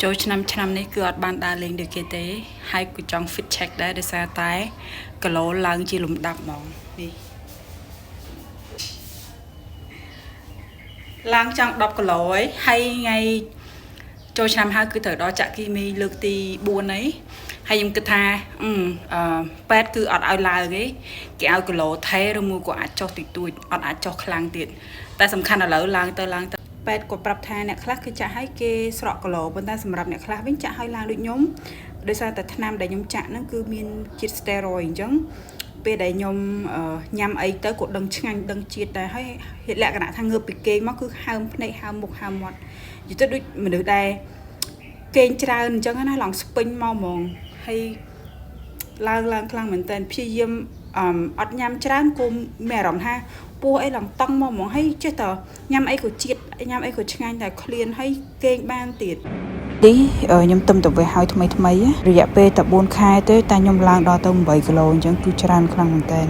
ចូលឆ្នាំនេះគឺអត់បានដើរលេងដូចគេទេហើយគឺចង់ fit check ដែរដោយសារតែគីឡូឡើងជាលំដាប់ហ្មងនេះឡើងចង់10គីឡូហើយថ្ងៃចូលឆ្នាំហើយគឺត្រូវដល់ចាក់គីមីលើកទី4ហើយខ្ញុំគិតថាប៉ែតគឺអត់ឲ្យឡើងទេគេឲ្យគីឡូថេឬមួយក៏អាចចុះតិចតួចអត់អាចចុះខ្លាំងទៀតតែសំខាន់ឥឡូវឡើងទៅប៉ែតក៏ប្រាប់ថាអ្នកខ្លះគឺចាក់ឲ្យគេស្រកគីឡូប៉ុន្តែសម្រាប់អ្នកខ្លះវិញចាក់ឲ្យឡើងដូចខ្ញុំដោយសារតែថ្នាំដែលខ្ញុំចាក់ហ្នឹងគឺមានជាតិ steroid អញ្ចឹងពេលដែលខ្ញុំញ៉ាំអីទៅក៏ដឹងឆ្ងាញ់ដឹងជាតិដែរហើយលក្ខណៈថាងើបពីគេងមកគឺហើមភ្នែកហើមមុខហើមមាត់និយាយទៅដូចមនុស្សដែលគេងច្រើនអញ្ចឹងណាឡងស្ពេញមកហ្មងហើយឡើងខ្លាំងមែនតើព្យាយាមអត់ញ៉ាំច្រើនក៏មានអារម្មណ៍ថាពោះអីឡើងតឹងមកហ្មងហើយចេះតែញ៉ាំអីក៏ជាតិញ៉ាំអីក៏ឆ្ងាញ់តែឃ្លានហើយគេងបានទៀតនេះខ្ញុំទឹមទៅវិញហើយថ្មីរយៈពេលតែ4ខែទេតែខ្ញុំឡើងដល់ទៅ8គីឡូអញ្ចឹងគឺច្រើនខ្លាំងមែនតើ